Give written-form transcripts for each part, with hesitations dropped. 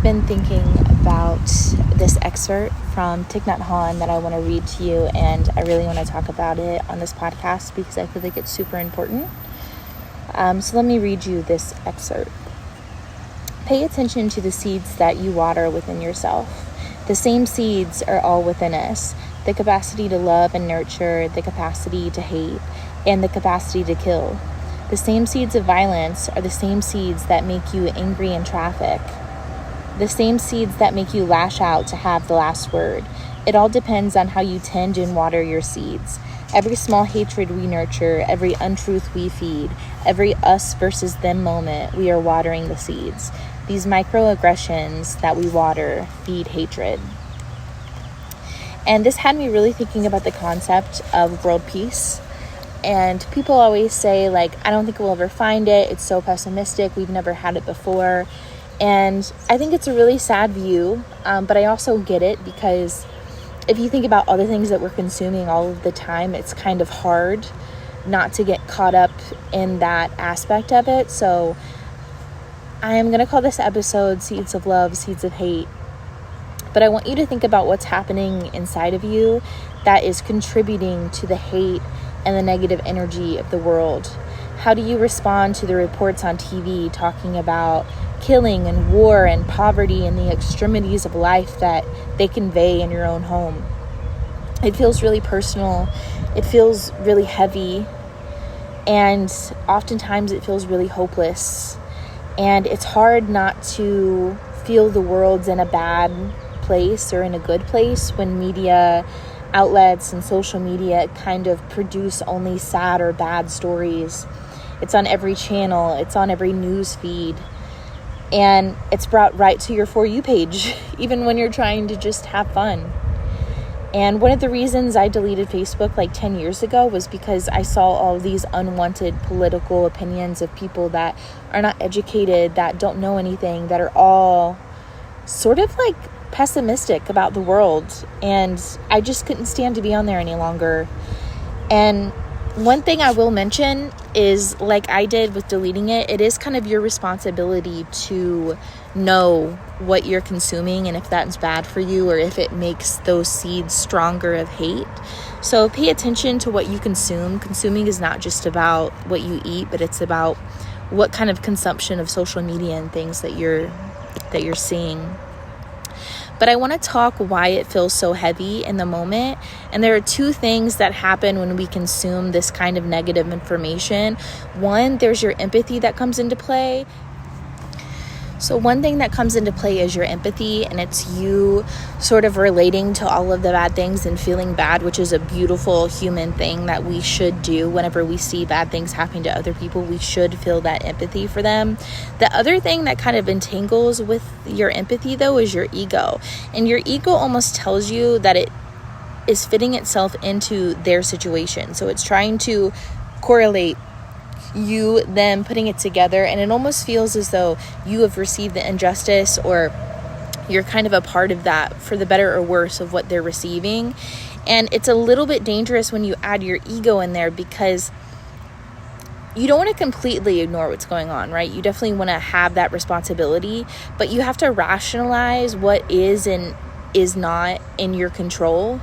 been thinking about this excerpt from Thich Nhat Hanh that I want to read to you, and I really want to talk about it on this podcast because I feel like it's super important. So let me read you this excerpt. Pay attention to the seeds that you water within yourself. The same seeds are all within us. The capacity to love and nurture, the capacity to hate, and the capacity to kill. The same seeds of violence are the same seeds that make you angry in traffic. The same seeds that make you lash out to have the last word. It all depends on how you tend and water your seeds. Every small hatred we nurture, every untruth we feed, every us versus them moment, we are watering the seeds. These microaggressions that we water feed hatred. And this had me really thinking about the concept of world peace. And people always say, like, I don't think we'll ever find it. It's so pessimistic. We've never had it before. And I think it's a really sad view. But I also get it because if you think about all the things that we're consuming all of the time, it's kind of hard not to get caught up in that aspect of it. So I am going to call this episode Seeds of Love, Seeds of Hate. But I want you to think about what's happening inside of you that is contributing to the hate and the negative energy of the world. How do you respond to the reports on TV talking about killing and war and poverty and the extremities of life that they convey in your own home? It feels really personal. It feels really heavy. And oftentimes it feels really hopeless. And it's hard not to feel the world's in a bad place or in a good place when media outlets and social media kind of produce only sad or bad stories. It's on every channel. It's on every news feed. And it's brought right to your For You page, even when you're trying to just have fun. And one of the reasons I deleted Facebook like 10 years ago was because I saw all these unwanted political opinions of people that are not educated, that don't know anything, that are all sort of like pessimistic about the world. And I just couldn't stand to be on there any longer. And one thing I will mention is, like I did with deleting it, it is kind of your responsibility to know what you're consuming and if that's bad for you or if it makes those seeds stronger of hate. So pay attention to what you consume. Consuming is not just about what you eat, but it's about what kind of consumption of social media and things that you're seeing. But I want to talk why it feels so heavy in the moment. And there are two things that happen when we consume this kind of negative information. One, there's your empathy that comes into play. So one thing that comes into play is your empathy, and it's you sort of relating to all of the bad things and feeling bad, which is a beautiful human thing that we should do whenever we see bad things happening to other people. We should feel that empathy for them. The other thing that kind of entangles with your empathy, though, is your ego. And your ego almost tells you that it is fitting itself into their situation. So it's trying to correlate you them putting it together, and it almost feels as though you have received the injustice or you're kind of a part of that, for the better or worse, of what they're receiving. And it's a little bit dangerous when you add your ego in there because you don't want to completely ignore what's going on, right? You definitely want to have that responsibility, but you have to rationalize what is and is not in your control.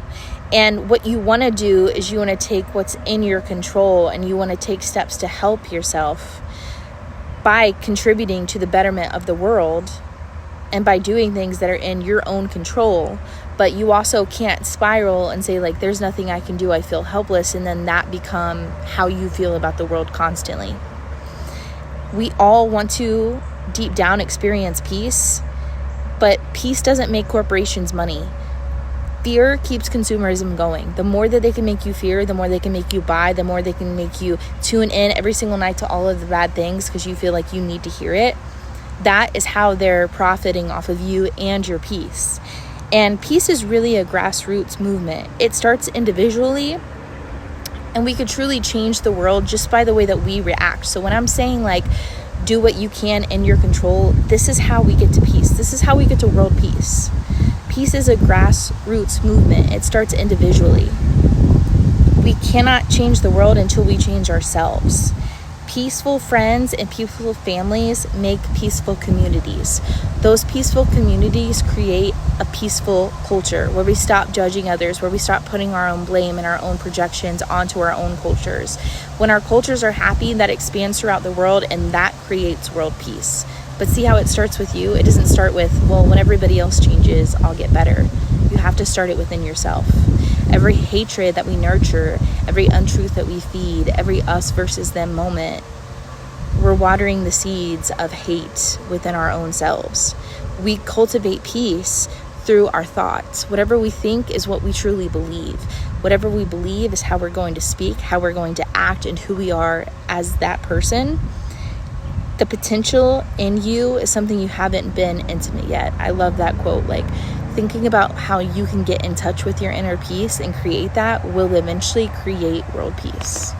And what you want to do is you want to take what's in your control and you want to take steps to help yourself by contributing to the betterment of the world and by doing things that are in your own control. But you also can't spiral and say, like, there's nothing I can do, I feel helpless, and then that become how you feel about the world constantly. We all want to deep down experience peace, but peace doesn't make corporations money. Fear keeps consumerism going. The more that they can make you fear, the more they can make you buy, the more they can make you tune in every single night to all of the bad things because you feel like you need to hear it. That is how they're profiting off of you and your peace. And peace is really a grassroots movement. It starts individually, and we could truly change the world just by the way that we react. So when I'm saying, like, do what you can in your control, this is how we get to peace. This is how we get to world peace. Peace is a grassroots movement. It starts individually. We cannot change the world until we change ourselves. Peaceful friends and peaceful families make peaceful communities. Those peaceful communities create a peaceful culture where we stop judging others, where we stop putting our own blame and our own projections onto our own cultures. When our cultures are happy, that expands throughout the world, and that creates world peace. But see how it starts with you? It doesn't start with, well, when everybody else changes, I'll get better. You have to start it within yourself. Every hatred that we nurture, every untruth that we feed, every us versus them moment, we're watering the seeds of hate within our own selves. We cultivate peace through our thoughts. Whatever we think is what we truly believe. Whatever we believe is how we're going to speak, how we're going to act, and who we are as that person. The potential in you is something you haven't been intimate yet. I love that quote. Like, thinking about how you can get in touch with your inner peace and create that will eventually create world peace.